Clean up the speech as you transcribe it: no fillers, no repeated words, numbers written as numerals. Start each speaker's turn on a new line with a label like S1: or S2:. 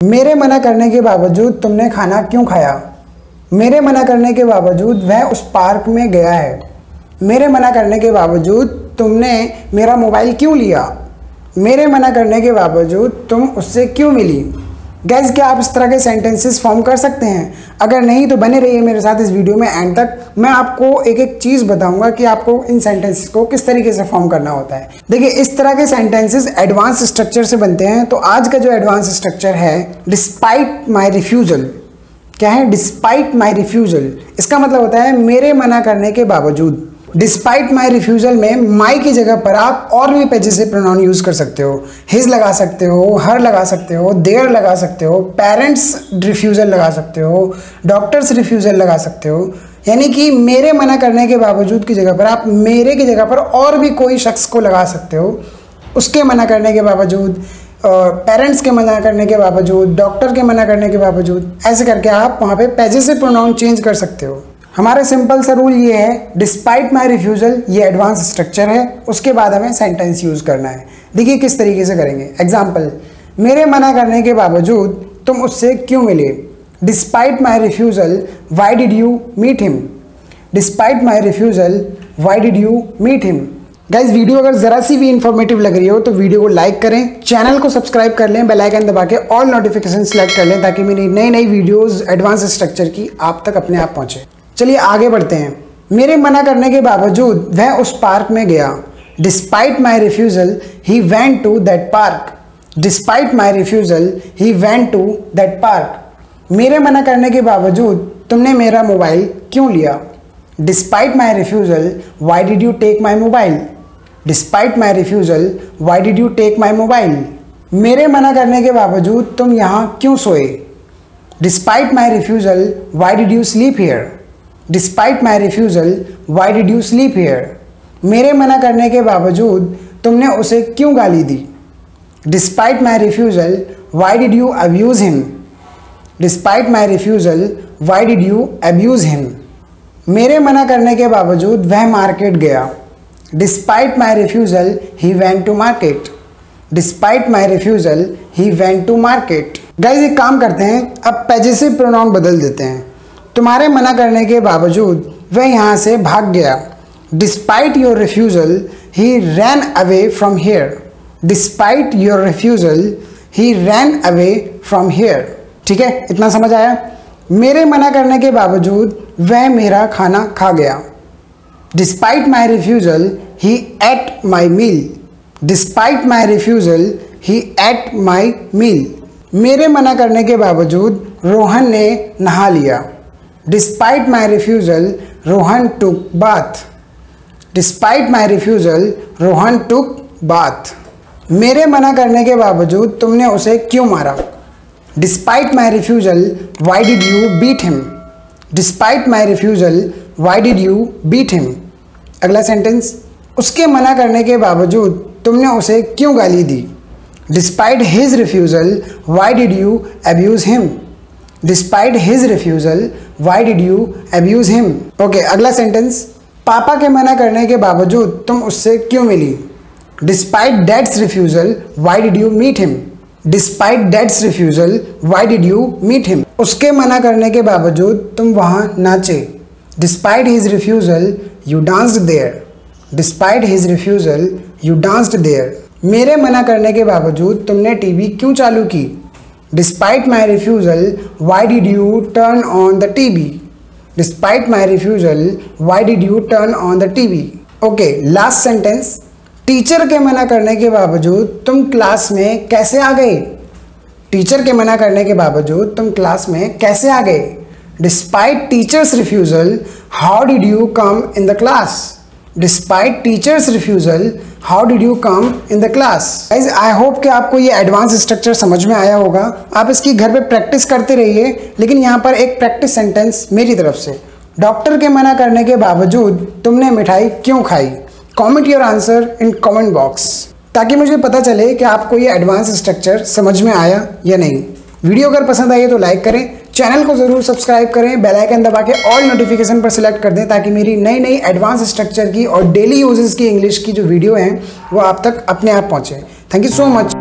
S1: मेरे मना करने के बावजूद तुमने खाना क्यों खाया? मेरे मना करने के बावजूद वह उस पार्क में गया है। मेरे मना करने के बावजूद तुमने मेरा मोबाइल क्यों लिया? मेरे मना करने के बावजूद तुम उससे क्यों मिली? गाइस, क्या आप इस तरह के सेंटेंसेस फॉर्म कर सकते हैं? अगर नहीं तो बने रहिए मेरे साथ इस वीडियो में एंड तक। मैं आपको एक एक चीज़ बताऊंगा कि आपको इन सेंटेंसेस को किस तरीके से फॉर्म करना होता है। देखिए, इस तरह के सेंटेंसेस एडवांस स्ट्रक्चर से बनते हैं। तो आज का जो एडवांस स्ट्रक्चर है, डिस्पाइट माई रिफ्यूजल। क्या है? Despite my refusal. इसका मतलब होता है मेरे मना करने के बावजूद। डिस्पाइट माई रिफ्यूजल में माई की जगह पर आप और भी पॉजेसिव प्रोनाउन यूज कर सकते हो। हिज लगा सकते हो, हर लगा सकते हो, देयर लगा सकते हो, पेरेंट्स रिफ्यूजल लगा सकते हो, डॉक्टर्स रिफ्यूजल लगा सकते हो। यानी कि मेरे मना करने के बावजूद की जगह पर आप मेरे की जगह पर और भी कोई शख्स को लगा सकते हो। उसके मना करने के बावजूद, पेरेंट्स के मना करने के बावजूद, डॉक्टर के मना करने के बावजूद, ऐसे करके आप वहाँ पे पॉजेसिव प्रोनाउन चेंज कर सकते हो। हमारा सिंपल सा रूल ये है, डिस्पाइट माई रिफ्यूजल, ये एडवांस स्ट्रक्चर है। उसके बाद हमें सेंटेंस यूज़ करना है। देखिए किस तरीके से करेंगे। एग्जाम्पल, मेरे मना करने के बावजूद तुम उससे क्यों मिले? Despite my refusal, why did you meet him? Despite my refusal, why did you meet him? Guys, video अगर ज़रा सी भी इंफॉर्मेटिव लग रही हो तो वीडियो को लाइक करें, चैनल को सब्सक्राइब कर लें, बेल आइकन दबा के ऑल नोटिफिकेशन सेलेक्ट कर लें ताकि मेरी नई नई वीडियोस एडवांस स्ट्रक्चर की आप तक अपने आप पहुंचे। चलिए आगे बढ़ते हैं। मेरे मना करने के बावजूद वह उस पार्क में गया। Despite my refusal, he went to that park. Despite my refusal, he went to that park. मेरे मना करने के बावजूद तुमने मेरा मोबाइल क्यों लिया? Despite my refusal, why did you take my mobile? Despite my refusal, why did you take my mobile? मेरे मना करने के बावजूद तुम यहाँ क्यों सोए? Despite my refusal, why did you sleep here? Despite my refusal, why did you sleep here? मेरे मना करने के बावजूद तुमने उसे क्यों गाली दी? Despite my refusal, why did you abuse him? Despite my refusal, why did you abuse him? मेरे मना करने के बावजूद वह मार्केट गया। Despite my refusal, he went to market. Despite my refusal, he went to market. Guys, एक काम करते हैं, अब पॉजेसिव प्रोनाउन बदल देते हैं। तुम्हारे मना करने के बावजूद वह यहाँ से भाग गया। Despite your refusal, he ran away from here. Despite your refusal, he ran away from here. ठीक है, इतना समझ आया? मेरे मना करने के बावजूद वह मेरा खाना खा गया। Despite my refusal, he ate my meal. Despite my refusal, he ate my meal. मेरे मना करने के बावजूद रोहन ने नहा लिया। Despite my refusal, Rohan took bath. Despite my refusal, Rohan took bath. मेरे मना करने के बावजूद तुमने उसे क्यों मारा? Despite my refusal, why did you beat him? Despite my refusal, why did you beat him? अगला सेंटेंस, उसके मना करने के बावजूद तुमने उसे क्यों गाली दी? Despite his refusal, why did you abuse him? Despite his refusal, why did you abuse him? Okay, अगला सेंटेंस, पापा के मना करने के बावजूद तुम उससे क्यों मिली? Despite dad's refusal, why did you meet him? Despite dad's refusal, why did you meet him? उसके मना करने के बावजूद तुम वहाँ नाचे। Despite his refusal, you danced there. Despite his refusal, you danced there. मेरे मना करने के बावजूद तुमने टीवी क्यों चालू की? Despite my refusal, why did U turn on the TV? Despite my refusal, why did U turn on the TV? Okay, last sentence, teacher के मना करने के बावजूद तुम क्लास में कैसे आ गए? टीचर के मना करने के बावजूद तुम क्लास में कैसे आ गए? Despite teachers refusal, how did you come in the class? Despite teachers refusal, how did you come in the class? Guys, I hope कि आपको ये एडवांस स्ट्रक्चर समझ में आया होगा। आप इसकी घर पे प्रैक्टिस करते रहिए। लेकिन यहाँ पर एक प्रैक्टिस सेंटेंस मेरी तरफ से, डॉक्टर के मना करने के बावजूद तुमने मिठाई क्यों खाई? Comment your answer in comment box ताकि मुझे पता चले कि आपको ये एडवांस स्ट्रक्चर समझ में आया या नहीं। वीडियो अगर पसंद आई है तो लाइक करें, चैनल को ज़रूर सब्सक्राइब करें, बेल आइकन दबा के ऑल नोटिफिकेशन पर सिलेक्ट कर दें ताकि मेरी नई नई एडवांस स्ट्रक्चर की और डेली यूजेस की इंग्लिश की जो वीडियो हैं वो आप तक अपने आप पहुँचे। Thank you so much.